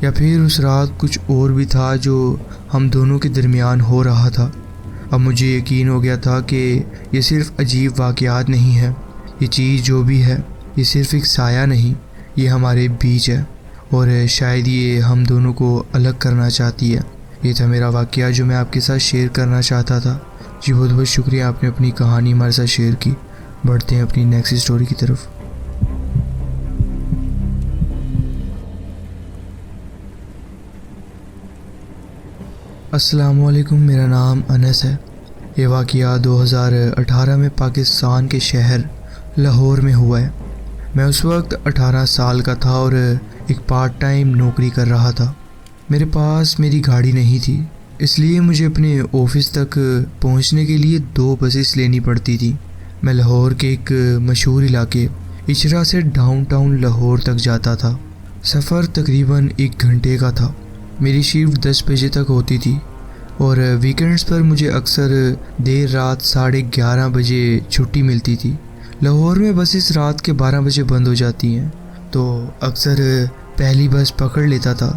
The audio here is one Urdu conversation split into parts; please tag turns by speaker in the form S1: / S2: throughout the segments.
S1: یا پھر اس رات کچھ اور بھی تھا جو ہم دونوں کے درمیان ہو رہا تھا۔ اب مجھے یقین ہو گیا تھا کہ یہ صرف عجیب واقعات نہیں ہے، یہ چیز جو بھی ہے یہ صرف ایک سایہ نہیں، یہ ہمارے بیچ ہے اور شاید یہ ہم دونوں کو الگ کرنا چاہتی ہے۔ یہ تھا میرا واقعہ جو میں آپ کے ساتھ شیئر کرنا چاہتا تھا۔ جی بہت بہت شکریہ، آپ نے اپنی کہانی ہمارے ساتھ شیئر کی۔ بڑھتے ہیں اپنی نیکسٹ اسٹوری کی طرف۔ السلام علیکم، میرا نام انس ہے۔ یہ واقعہ 2018 میں پاکستان کے شہر لاہور میں ہوا ہے۔ میں اس وقت 18 سال کا تھا اور ایک پارٹ ٹائم نوکری کر رہا تھا۔ میرے پاس میری گاڑی نہیں تھی، اس لیے مجھے اپنے آفس تک پہنچنے کے لیے 2 بسیں لینی پڑتی تھی۔ میں لاہور کے ایک مشہور علاقے اچرا سے ڈاؤن ٹاؤن لاہور تک جاتا تھا۔ سفر تقریباً 1 گھنٹے کا تھا۔ میری شفٹ 10 بجے تک ہوتی تھی اور ویکینڈز پر مجھے اکثر دیر رات 11:30 بجے چھٹی ملتی تھی۔ لاہور میں بسیں رات کے 12 بجے بند ہو جاتی ہیں، تو اکثر پہلی بس پکڑ لیتا تھا،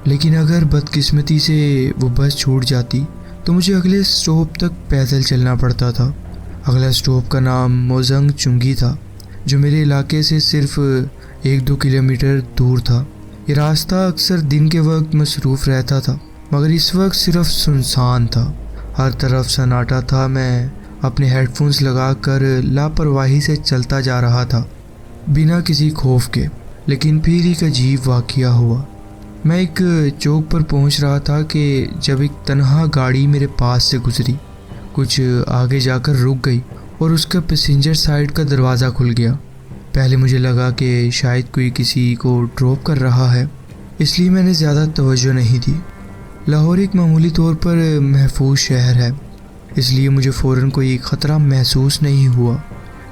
S1: لیکن اگر بدقسمتی سے وہ بس چھوٹ جاتی تو مجھے اگلے اسٹاپ تک پیدل چلنا پڑتا تھا۔ اگلا اسٹاپ کا نام موزنگ چنگی تھا، جو میرے علاقے سے صرف 1-2 کلومیٹر دور تھا۔ یہ راستہ اکثر دن کے وقت مصروف رہتا تھا، مگر اس وقت صرف سنسان تھا، ہر طرف سناٹا تھا۔ میں اپنے ہیڈ فونز لگا کر لاپرواہی سے چلتا جا رہا تھا، بنا کسی خوف کے۔ لیکن پھر ایک عجیب واقعہ ہوا۔ میں ایک چوک پر پہنچ رہا تھا کہ جب ایک تنہا گاڑی میرے پاس سے گزری، کچھ آگے جا کر رک گئی اور اس کا پیسنجر سائیڈ کا دروازہ کھل گیا۔ پہلے مجھے لگا کہ شاید کوئی کسی کو ڈراپ کر رہا ہے، اس لیے میں نے زیادہ توجہ نہیں دی۔ لاہور ایک معمولی طور پر محفوظ شہر ہے، اس لیے مجھے فوراً کوئی خطرہ محسوس نہیں ہوا۔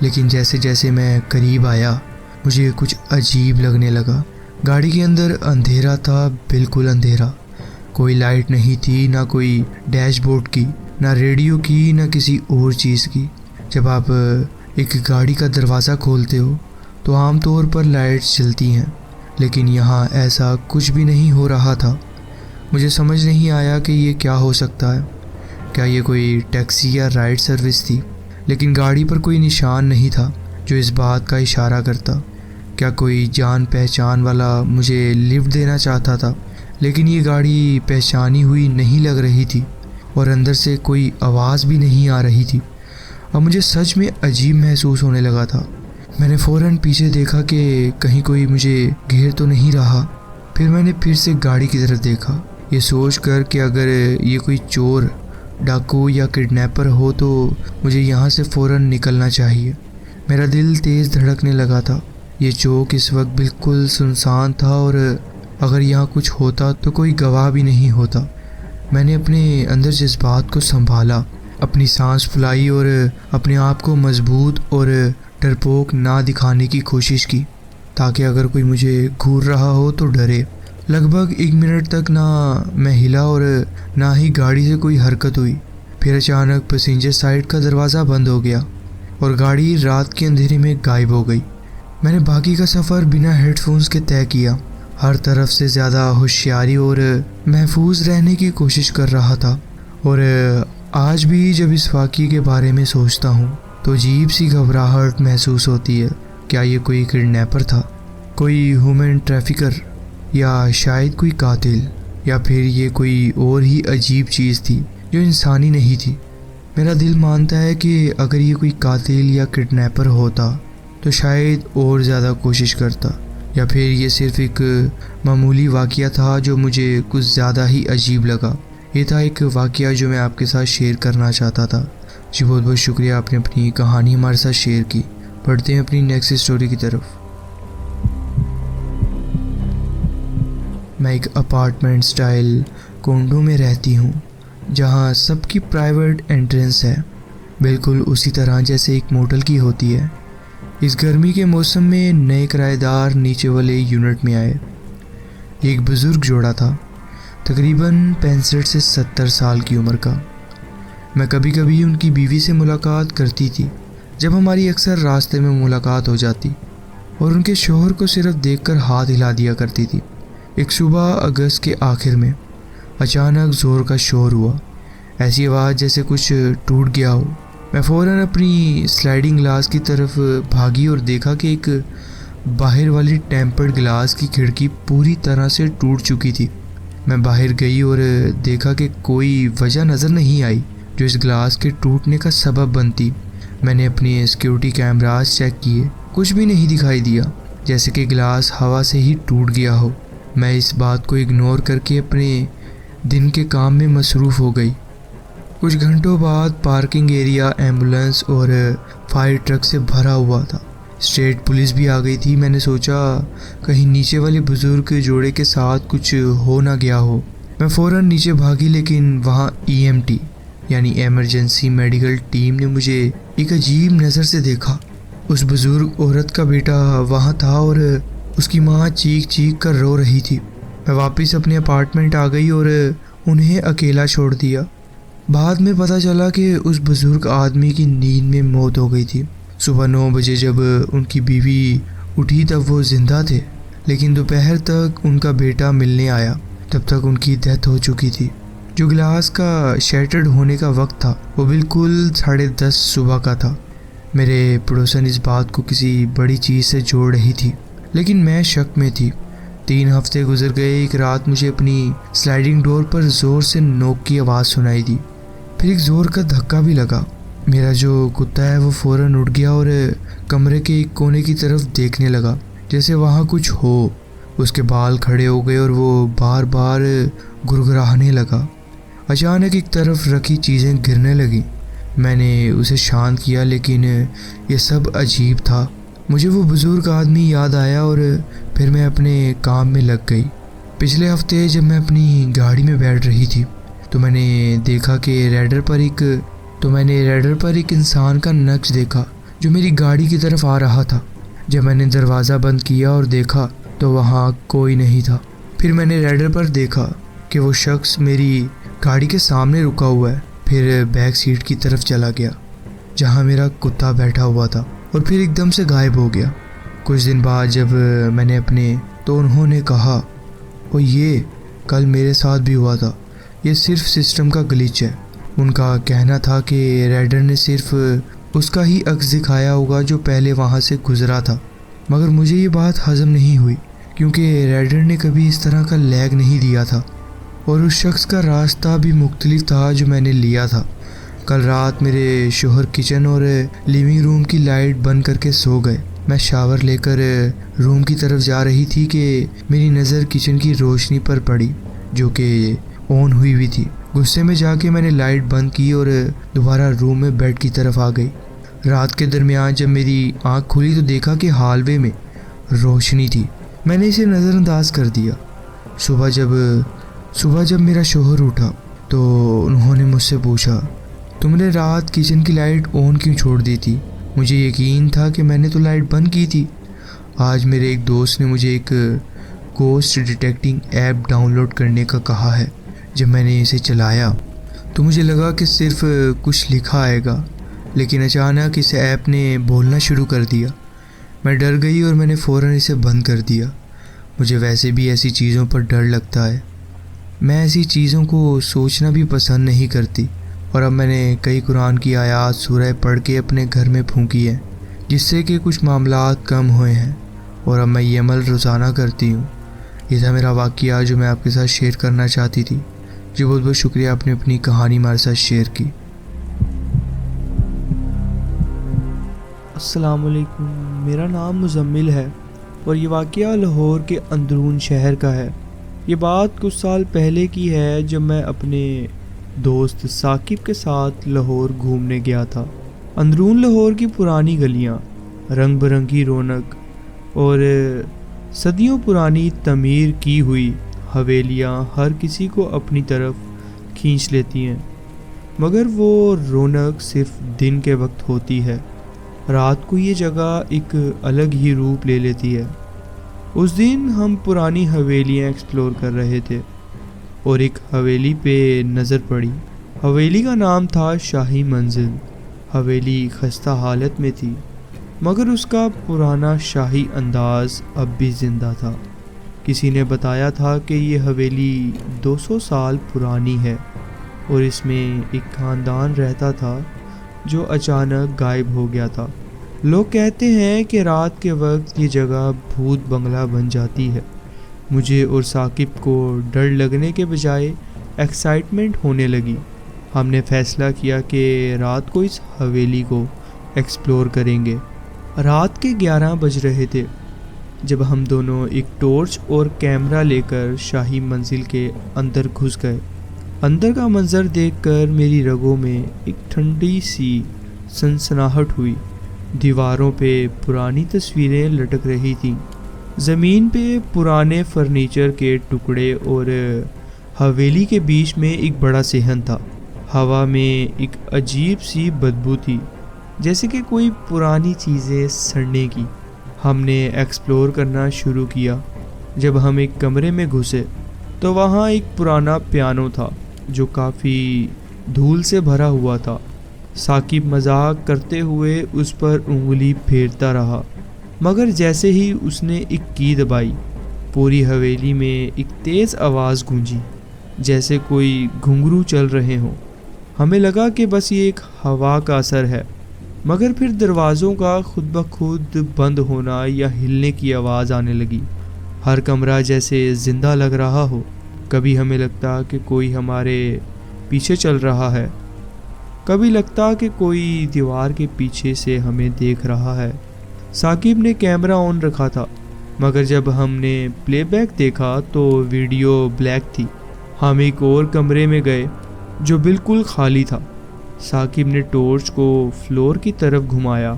S1: لیکن جیسے جیسے میں قریب آیا، مجھے کچھ عجیب لگنے لگا۔ گاڑی کے اندر اندھیرا تھا، بالکل اندھیرا۔ کوئی لائٹ نہیں تھی، نہ کوئی ڈیش بورڈ کی، نہ ریڈیو کی، نہ کسی اور چیز کی۔ جب آپ ایک گاڑی کا دروازہ کھولتے ہو تو عام طور پر لائٹس جلتی ہیں، لیکن یہاں ایسا کچھ بھی نہیں ہو رہا تھا۔ مجھے سمجھ نہیں آیا کہ یہ کیا ہو سکتا ہے۔ کیا یہ کوئی ٹیکسی یا رائڈ سروس تھی؟ لیکن گاڑی پر کوئی نشان نہیں تھا جو اس بات کا اشارہ کرتا۔ کیا کوئی جان پہچان والا مجھے لفٹ دینا چاہتا تھا؟ لیکن یہ گاڑی پہچانی ہوئی نہیں لگ رہی تھی اور اندر سے کوئی آواز بھی نہیں آ رہی تھی۔ اب مجھے سچ میں عجیب محسوس ہونے لگا تھا۔ میں نے فوراً پیچھے دیکھا کہ کہیں کوئی مجھے گھیر تو نہیں رہا۔ پھر میں نے پھر سے گاڑی کی طرف دیکھا، یہ سوچ کر کہ اگر یہ کوئی چور، ڈاکو یا کڈنیپر ہو تو مجھے یہاں سے فوراً نکلنا چاہیے۔ میرا دل تیز دھڑکنے لگا تھا۔ یہ چوک اس وقت بالکل سنسان تھا اور اگر یہاں کچھ ہوتا تو کوئی گواہ بھی نہیں ہوتا۔ میں نے اپنے اندر جذبات کو سنبھالا، اپنی سانس پھولائی اور اپنے آپ کو مضبوط اور ڈرپوک نہ دکھانے کی کوشش کی، تاکہ اگر کوئی مجھے گھور رہا ہو تو ڈرے۔ لگ بھگ 1 منٹ تک نہ میں ہلا اور نہ ہی گاڑی سے کوئی حرکت ہوئی۔ پھر اچانک پیسنجر سائیڈ کا دروازہ بند ہو گیا اور گاڑی رات کے اندھیرے میں غائب ہو گئی۔ میں نے باقی کا سفر بنا ہیڈ فونز کے طے کیا، ہر طرف سے زیادہ ہوشیاری اور محفوظ رہنے کی کوشش کر رہا تھا۔ اور آج بھی جب اس واقعے کے بارے میں سوچتا ہوں تو عجیب سی گھبراہٹ محسوس ہوتی ہے۔ کیا یہ کوئی کڈنیپر تھا، کوئی ہیومن ٹریفکر، یا شاید کوئی قاتل، یا پھر یہ کوئی اور ہی عجیب چیز تھی جو انسانی نہیں تھی؟ میرا دل مانتا ہے کہ اگر یہ کوئی قاتل یا کڈنیپر ہوتا تو شاید اور زیادہ کوشش کرتا، یا پھر یہ صرف ایک معمولی واقعہ تھا جو مجھے کچھ زیادہ ہی عجیب لگا۔ یہ تھا ایک واقعہ جو میں آپ کے ساتھ شیئر کرنا چاہتا تھا۔ جی بہت بہت شکریہ، آپ نے اپنی کہانی ہمارے ساتھ شیئر کی۔ پڑھتے ہیں اپنی نیکسٹ اسٹوری کی طرف۔ میں ایک اپارٹمنٹ سٹائل کونڈو میں رہتی ہوں، جہاں سب کی پرائیویٹ انٹرنس ہے، بالکل اسی طرح جیسے ایک موٹل کی ہوتی ہے۔ اس گرمی کے موسم میں نئے کرایہ دار نیچے والے یونٹ میں آئے۔ ایک بزرگ جوڑا تھا، تقریباً 65 سے 70 سال کی عمر کا۔ میں کبھی کبھی ان کی بیوی سے ملاقات کرتی تھی، جب ہماری اکثر راستے میں ملاقات ہو جاتی، اور ان کے شوہر کو صرف دیکھ کر ہاتھ ہلا دیا کرتی تھی۔ ایک صبح اگست کے آخر میں اچانک زور کا شور ہوا، ایسی آواز جیسے کچھ ٹوٹ گیا ہو۔ میں فوراً اپنی سلائڈنگ گلاس کی طرف بھاگی اور دیکھا کہ ایک باہر والی ٹیمپرڈ گلاس کی کھڑکی پوری طرح سے ٹوٹ چکی تھی۔ میں باہر گئی اور دیکھا کہ کوئی وجہ نظر نہیں آئی جو اس گلاس کے ٹوٹنے کا سبب بنتی۔ میں نے اپنی سیکیورٹی کیمراز چیک کیے، کچھ بھی نہیں دکھائی دیا، جیسے کہ گلاس ہوا سے ہی ٹوٹ گیا ہو۔ میں اس بات کو اگنور کر کے اپنے دن کے کام میں مصروف ہو گئی۔ کچھ گھنٹوں بعد پارکنگ ایریا ایمبولینس اور فائر ٹرک سے بھرا ہوا تھا، اسٹیٹ پولیس بھی آ گئی تھی۔ میں نے سوچا کہیں نیچے والے بزرگ جوڑے کے ساتھ کچھ ہو نہ گیا ہو۔ میں فوراً نیچے بھاگی، لیکن وہاں EMT یعنی ایمرجنسی میڈیکل ٹیم نے مجھے ایک عجیب نظر سے دیکھا۔ اس بزرگ عورت کا بیٹا وہاں تھا اور اس کی ماں چیخ چیخ کر رو رہی تھی۔ میں واپس اپنے اپارٹمنٹ آ گئی اور انہیں اکیلا چھوڑ دیا۔ بعد میں پتہ چلا کہ اس بزرگ آدمی کی نیند میں موت ہو گئی تھی۔ صبح 9 بجے جب ان کی بیوی اٹھی تب وہ زندہ تھے، لیکن دوپہر تک ان کا بیٹا ملنے آیا تب تک ان کی ڈیتھ ہو چکی تھی۔ جو گلاس کا شیٹرڈ ہونے کا وقت تھا وہ بالکل 10:30 صبح کا تھا۔ میرے پڑوسن اس بات کو کسی بڑی چیز سے جوڑ رہی تھی، لیکن میں شک میں تھی۔ 3 ہفتے گزر گئے۔ ایک رات مجھے اپنی سلائڈنگ ڈور پر زور سے نوک کی آواز سنائی دی، پھر ایک زور کا دھکا بھی لگا۔ میرا جو کتا ہے وہ فوراً اٹھ گیا اور کمرے کے ایک کونے کی طرف دیکھنے لگا جیسے وہاں کچھ ہو۔ اس کے بال کھڑے ہو گئے اور وہ بار بار گرگرانے لگا۔ اچانک ایک طرف رکھی چیزیں گرنے لگیں۔ میں نے اسے شانت کیا، لیکن یہ سب عجیب تھا۔ مجھے وہ بزرگ آدمی یاد آیا اور پھر میں اپنے کام میں لگ گئی۔ پچھلے ہفتے جب میں اپنی گاڑی میں بیٹھ رہی تھی تو میں نے دیکھا کہ ریڈر پر ایک انسان کا نقش دیکھا جو میری گاڑی کی طرف آ رہا تھا۔ جب میں نے دروازہ بند کیا اور دیکھا تو وہاں کوئی نہیں تھا۔ پھر میں نے ریڈر پر دیکھا کہ وہ شخص میری گاڑی کے سامنے رکا ہوا ہے، پھر بیک سیٹ کی طرف چلا گیا جہاں میرا کتا بیٹھا ہوا تھا اور پھر ایک دم سے غائب ہو گیا۔ کچھ دن بعد جب میں نے تو انہوں نے کہا، اور یہ کل میرے ساتھ بھی ہوا تھا، یہ صرف سسٹم کا گلیچ ہے۔ ان کا کہنا تھا کہ ریڈر نے صرف اس کا ہی عکس دکھایا ہوگا جو پہلے وہاں سے گزرا تھا، مگر مجھے یہ بات ہضم نہیں ہوئی کیونکہ ریڈر نے کبھی اس طرح کا لیگ نہیں دیا تھا اور اس شخص کا راستہ بھی مختلف تھا جو میں نے لیا تھا۔ کل رات میرے شوہر کچن اور لیونگ روم کی لائٹ بند کر کے سو گئے۔ میں شاور لے کر روم کی طرف جا رہی تھی کہ میری نظر کچن کی روشنی پر پڑی جو کہ آن ہوئی تھی۔ غصے میں جا کے میں نے لائٹ بند کی اور دوبارہ روم میں بیڈ کی طرف آ گئی۔ رات کے درمیان جب میری آنکھ کھلی تو دیکھا کہ ہال وے میں روشنی تھی۔ میں نے اسے نظر انداز کر دیا۔ صبح جب میرا شوہر اٹھا تو انہوں نے مجھ سے پوچھا، تم نے رات کچن کی لائٹ آن کیوں چھوڑ دی تھی؟ مجھے یقین تھا کہ میں نے تو لائٹ بند کی تھی۔ آج میرے ایک دوست نے مجھے ایک ghost detecting app download کرنے کا کہا ہے۔ جب میں نے اسے چلایا تو مجھے لگا کہ صرف کچھ لکھا آئے گا، لیکن اچانک اس ایپ نے بولنا شروع کر دیا۔ میں ڈر گئی اور میں نے فوراً اسے بند کر دیا۔ مجھے ویسے بھی ایسی چیزوں پر ڈر لگتا ہے۔ میں ایسی چیزوں کو سوچنا بھی پسند نہیں کرتی، اور اب میں نے کئی قرآن کی آیات سورہ پڑھ کے اپنے گھر میں پھونکی ہیں جس سے کہ کچھ معاملات کم ہوئے ہیں، اور اب میں یہ عمل روزانہ کرتی ہوں۔ یہ تھا میرا واقعہ جو میں آپ کے ساتھ شیئر کرنا چاہتی تھی۔ جی بہت بہت شکریہ، آپ نے اپنی کہانی ہمارے ساتھ شیئر کی۔
S2: السلام علیکم، میرا نام مزمل ہے اور یہ واقعہ لاہور کے اندرون شہر کا ہے۔ یہ بات کچھ سال پہلے کی ہے جب میں اپنے دوست ثاقب کے ساتھ لاہور گھومنے گیا تھا۔ اندرون لاہور کی پرانی گلیاں، رنگ برنگی رونق اور صدیوں پرانی تعمیر کی ہوئی حویلیاں ہر کسی کو اپنی طرف کھینچ لیتی ہیں، مگر وہ رونق صرف دن کے وقت ہوتی ہے۔ رات کو یہ جگہ ایک الگ ہی روپ لے لیتی ہے۔ اس دن ہم پرانی حویلیاں ایکسپلور کر رہے تھے اور ایک حویلی پہ نظر پڑی۔ حویلی کا نام تھا شاہی منزل۔ حویلی خستہ حالت میں تھی، مگر اس کا پرانا شاہی انداز اب بھی زندہ تھا، کسی نے بتایا تھا کہ یہ حویلی 200 سال پرانی ہے اور اس میں ایک خاندان رہتا تھا جو اچانک غائب ہو گیا تھا۔ لوگ کہتے ہیں کہ رات کے وقت یہ جگہ بھوت بنگلہ بن جاتی ہے۔ مجھے اور ثاقب کو ڈر لگنے کے بجائے ایکسائٹمنٹ ہونے لگی۔ ہم نے فیصلہ کیا کہ رات کو اس حویلی کو ایکسپلور کریں گے۔ رات کے 11 بج رہے تھے جب ہم دونوں ایک ٹارچ اور کیمرہ لے کر شاہی منزل کے اندر گھس گئے۔ اندر کا منظر دیکھ کر میری رگوں میں ایک ٹھنڈی سی سنسناہٹ ہوئی۔ دیواروں پہ پرانی تصویریں لٹک رہی تھیں، زمین پہ پرانے فرنیچر کے ٹکڑے اور حویلی کے بیچ میں ایک بڑا صحن تھا۔ ہوا میں ایک عجیب سی بدبو تھی، جیسے کہ کوئی پرانی چیزیں سڑنے کی۔ ہم نے ایکسپلور کرنا شروع کیا۔ جب ہم ایک کمرے میں گھسے تو وہاں ایک پرانا پیانو تھا جو کافی دھول سے بھرا ہوا تھا۔ ثاقب مذاق کرتے ہوئے اس پر انگلی پھیرتا رہا، مگر جیسے ہی اس نے ایک کی دبائی، پوری حویلی میں ایک تیز آواز گونجی، جیسے کوئی گھنگرو چل رہے ہوں۔ ہمیں لگا کہ بس یہ ایک ہوا کا اثر ہے، مگر پھر دروازوں کا خود بخود بند ہونا یا ہلنے کی آواز آنے لگی۔ ہر کمرہ جیسے زندہ لگ رہا ہو۔ کبھی ہمیں لگتا کہ کوئی ہمارے پیچھے چل رہا ہے، کبھی لگتا کہ کوئی دیوار کے پیچھے سے ہمیں دیکھ رہا ہے۔ ثاقب نے کیمرہ آن رکھا تھا، مگر جب ہم نے پلے بیک دیکھا تو ویڈیو بلیک تھی۔ ہم ایک اور کمرے میں گئے جو بالکل خالی تھا۔ ثاقب نے ٹارچ کو فلور کی طرف گھمایا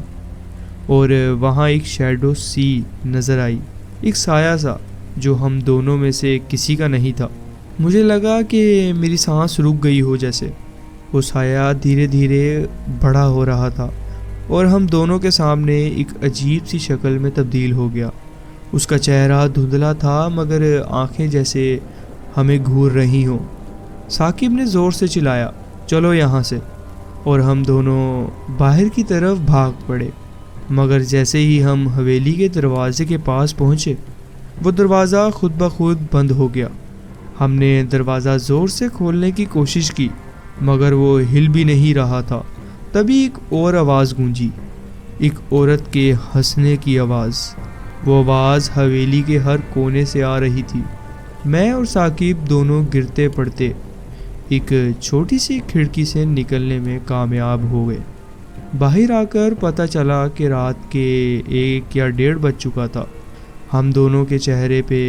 S2: اور وہاں ایک شیڈو سی نظر آئی، ایک سایہ سا جو ہم دونوں میں سے کسی کا نہیں تھا۔ مجھے لگا کہ میری سانس رک گئی ہو جیسے۔ وہ سایہ دھیرے دھیرے بڑا ہو رہا تھا اور ہم دونوں کے سامنے ایک عجیب سی شکل میں تبدیل ہو گیا۔ اس کا چہرہ دھندلا تھا مگر آنکھیں جیسے ہمیں گھور رہی ہوں۔ ثاقب نے زور سے چلایا، چلو یہاں سے، اور ہم دونوں باہر کی طرف بھاگ پڑے۔ مگر جیسے ہی ہم حویلی کے دروازے کے پاس پہنچے، وہ دروازہ خود بخود بند ہو گیا۔ ہم نے دروازہ زور سے کھولنے کی کوشش کی مگر وہ ہل بھی نہیں رہا تھا۔ تبھی ایک اور آواز گونجی، ایک عورت کے ہنسنے کی آواز۔ وہ آواز حویلی کے ہر کونے سے آ رہی تھی۔ میں اور ثاقب دونوں گرتے پڑتے ایک چھوٹی سی کھڑکی سے نکلنے میں کامیاب ہو گئے۔ باہر آ کر پتہ چلا کہ رات کے 1 یا 1:30 بج چکا تھا۔ ہم دونوں کے چہرے پہ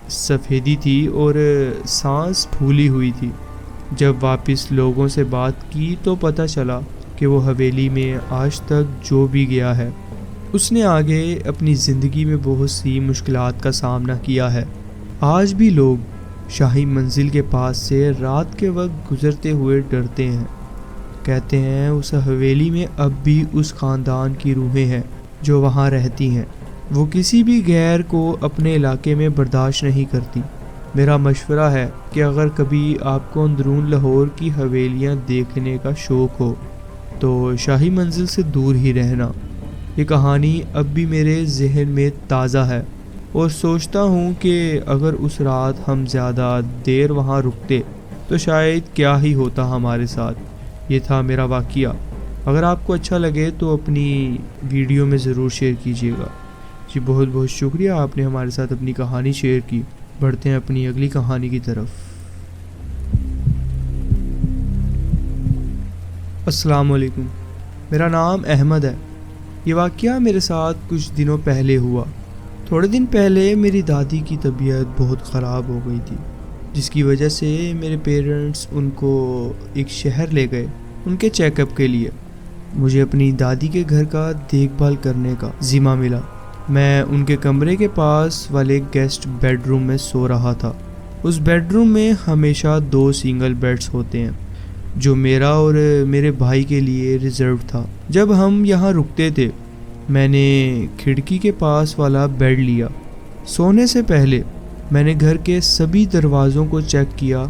S2: سفیدی تھی اور سانس پھولی ہوئی تھی۔ جب واپس لوگوں سے بات کی تو پتہ چلا کہ وہ حویلی میں آج تک جو بھی گیا ہے، اس نے آگے اپنی زندگی میں بہت سی مشکلات کا سامنا کیا ہے۔ آج بھی لوگ شاہی منزل کے پاس سے رات کے وقت گزرتے ہوئے ڈرتے ہیں۔ کہتے ہیں اس حویلی میں اب بھی اس خاندان کی روحیں ہیں جو وہاں رہتی ہیں۔ وہ کسی بھی غیر کو اپنے علاقے میں برداشت نہیں کرتی۔ میرا مشورہ ہے کہ اگر کبھی آپ کو اندرون لاہور کی حویلیاں دیکھنے کا شوق ہو تو شاہی منزل سے دور ہی رہنا۔ یہ کہانی اب بھی میرے ذہن میں تازہ ہے اور سوچتا ہوں کہ اگر اس رات ہم زیادہ دیر وہاں رکتے تو شاید کیا ہی ہوتا ہمارے ساتھ۔ یہ تھا میرا واقعہ۔ اگر آپ کو اچھا لگے تو اپنی ویڈیو میں ضرور شیئر کیجیے گا۔ جی بہت بہت شکریہ، آپ نے ہمارے ساتھ اپنی کہانی شیئر کی۔ بڑھتے ہیں اپنی اگلی کہانی کی طرف۔ السلام علیکم، میرا نام احمد ہے۔ یہ واقعہ میرے ساتھ کچھ دنوں پہلے ہوا۔ تھوڑے دن پہلے میری دادی کی طبیعت بہت خراب ہو گئی تھی، جس کی وجہ سے میرے پیرنٹس ان کو ایک شہر لے گئے ان کے چیک اپ کے لیے۔ مجھے اپنی دادی کے گھر کا دیکھ بھال کرنے کا ذمہ ملا۔ میں ان کے کمرے کے پاس والے گیسٹ بیڈ روم میں سو رہا تھا۔ اس بیڈ روم میں ہمیشہ 2 سنگل بیڈز ہوتے ہیں جو میرا اور میرے بھائی کے لیے ریزرو تھا۔ جب ہم یہاں رکتے تھے میں نے کھڑکی کے پاس والا بیڈ لیا۔ سونے سے پہلے میں نے گھر کے سبھی دروازوں کو چیک کیا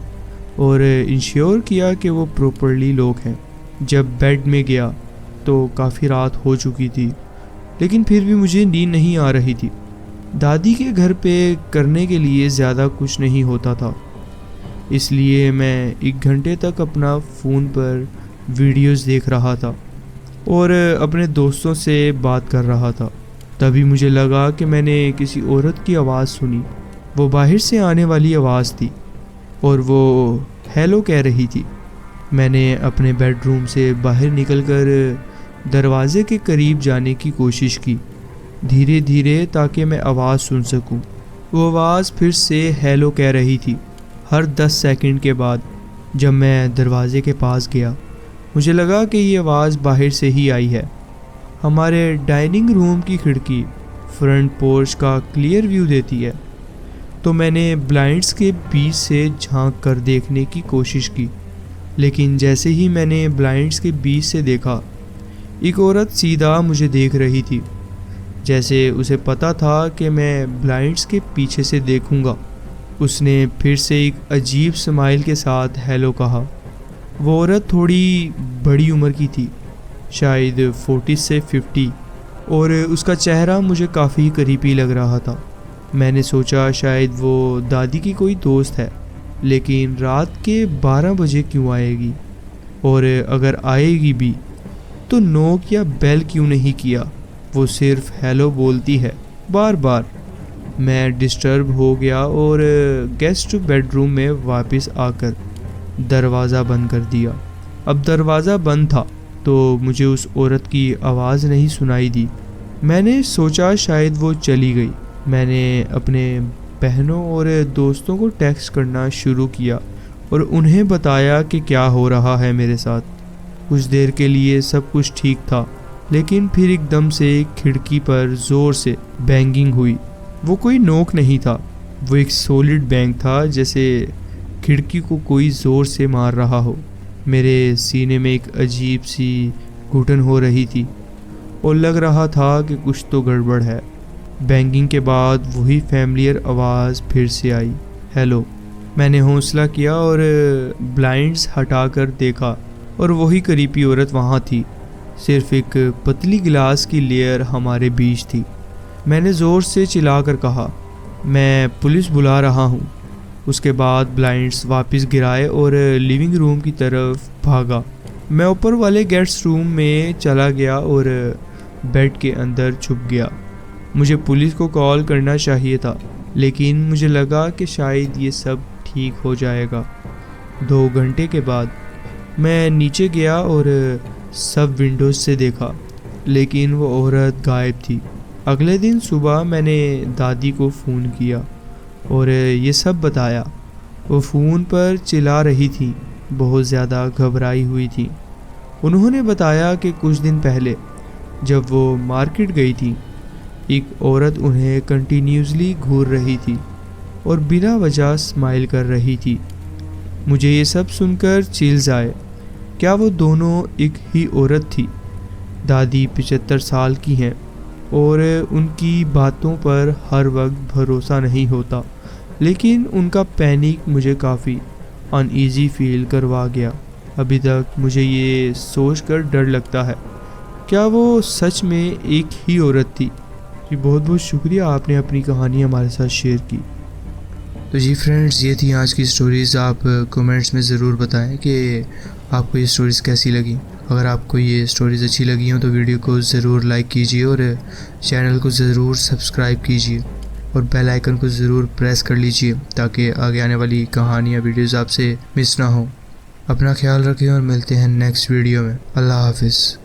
S2: اور انشیور کیا کہ وہ پراپرلی لاک ہیں۔ جب بیڈ میں گیا تو کافی رات ہو چکی تھی، لیکن پھر بھی مجھے نیند نہیں آ رہی تھی۔ دادی کے گھر پہ کرنے کے لیے زیادہ کچھ نہیں ہوتا تھا، اس لیے میں 1 گھنٹے تک اپنا فون پر ویڈیوز دیکھ رہا تھا اور اپنے دوستوں سے بات کر رہا تھا۔ تبھی مجھے لگا کہ میں نے کسی عورت کی آواز سنی۔ وہ باہر سے آنے والی آواز تھی اور وہ ہیلو کہہ رہی تھی۔ میں نے اپنے بیڈ روم سے باہر نکل کر دروازے کے قریب جانے کی کوشش کی، دھیرے دھیرے، تاکہ میں آواز سن سکوں۔ وہ آواز پھر سے ہیلو کہہ رہی تھی ہر 10 سیکنڈ کے بعد۔ جب میں دروازے کے پاس گیا، مجھے لگا کہ یہ آواز باہر سے ہی آئی ہے۔ ہمارے ڈائننگ روم کی کھڑکی فرنٹ پورچ کا کلیئر ویو دیتی ہے، تو میں نے بلائنڈز کے بیچ سے جھانک کر دیکھنے کی کوشش کی، لیکن جیسے ہی میں نے بلائنڈز کے بیچ سے دیکھا، ایک عورت سیدھا مجھے دیکھ رہی تھی، جیسے اسے پتہ تھا کہ میں بلائنڈز کے پیچھے سے دیکھوں گا۔ اس نے پھر سے ایک عجیب اسمائل کے ساتھ ہیلو کہا۔ وہ عورت تھوڑی بڑی عمر کی تھی، شاید 40 سے 50، اور اس کا چہرہ مجھے کافی قریبی لگ رہا تھا۔ میں نے سوچا شاید وہ دادی کی کوئی دوست ہے، لیکن رات کے 12 بجے کیوں آئے گی؟ اور اگر آئے گی بھی تو نوک یا بیل کیوں نہیں کیا؟ وہ صرف ہیلو بولتی ہے بار بار۔ میں ڈسٹرب ہو گیا اور گیسٹ بیڈ روم میں واپس آ کر دروازہ بند کر دیا۔ اب دروازہ بند تھا تو مجھے اس عورت کی آواز نہیں سنائی دی۔ میں نے سوچا شاید وہ چلی گئی۔ میں نے اپنے بہنوں اور دوستوں کو ٹیکسٹ کرنا شروع کیا اور انہیں بتایا کہ کیا ہو رہا ہے میرے ساتھ۔ کچھ دیر کے لیے سب کچھ ٹھیک تھا، لیکن پھر ایک دم سے کھڑکی پر زور سے بینگنگ ہوئی۔ وہ کوئی نوک نہیں تھا، وہ ایک سولڈ بینگ تھا، جیسے کھڑکی کو کوئی زور سے مار رہا ہو۔ میرے سینے میں ایک عجیب سی گھٹن ہو رہی تھی اور لگ رہا تھا کہ کچھ تو گڑبڑ ہے۔ بینگنگ کے بعد وہی فیملیئر آواز پھر سے آئی، ہیلو۔ میں نے حوصلہ کیا اور بلائنڈز ہٹا کر دیکھا، اور وہی قریبی عورت وہاں تھی، صرف ایک پتلی گلاس کی لیئر ہمارے بیچ تھی۔ میں نے زور سے چلا کر کہا، میں پولیس بلا رہا ہوں۔ اس کے بعد بلائنڈز واپس گرائے اور لیونگ روم کی طرف بھاگا۔ میں اوپر والے گیسٹ روم میں چلا گیا اور بیڈ کے اندر چھپ گیا۔ مجھے پولیس کو کال کرنا چاہیے تھا، لیکن مجھے لگا کہ شاید یہ سب ٹھیک ہو جائے گا۔ 2 گھنٹے کے بعد میں نیچے گیا اور سب ونڈوز سے دیکھا، لیکن وہ عورت غائب تھی۔ اگلے دن صبح میں نے دادی کو فون کیا اور یہ سب بتایا۔ وہ فون پر چلا رہی تھی، بہت زیادہ گھبرائی ہوئی تھی۔ انہوں نے بتایا کہ کچھ دن پہلے جب وہ مارکیٹ گئی تھی، ایک عورت انہیں کنٹینیوسلی گھور رہی تھی اور بلا وجہ اسمائل کر رہی تھی۔ مجھے یہ سب سن کر چلز آئے۔ کیا وہ دونوں ایک ہی عورت تھی؟ دادی 75 سال کی ہیں اور ان کی باتوں پر ہر وقت بھروسہ نہیں ہوتا، لیکن ان کا پینک مجھے کافی ان ایزی فیل کروا گیا۔ ابھی تک مجھے یہ سوچ کر ڈر لگتا ہے، کیا وہ سچ میں ایک ہی عورت تھی؟ جی بہت بہت شکریہ، آپ نے اپنی کہانی ہمارے ساتھ شیئر کی۔
S1: تو جی فرینڈز، یہ تھی آج کی سٹوریز۔ آپ کومنٹس میں ضرور بتائیں کہ آپ کو یہ سٹوریز کیسی لگیں۔ اگر آپ کو یہ سٹوریز اچھی لگی ہوں تو ویڈیو کو ضرور لائک کیجیے اور چینل کو ضرور سبسکرائب کیجیے اور بیل آئیکن کو ضرور پریس کر لیجیے تاکہ آگے آنے والی کہانیاں ویڈیوز آپ سے مس نہ ہوں۔ اپنا خیال رکھیں اور ملتے ہیں نیکسٹ ویڈیو میں۔ اللہ حافظ۔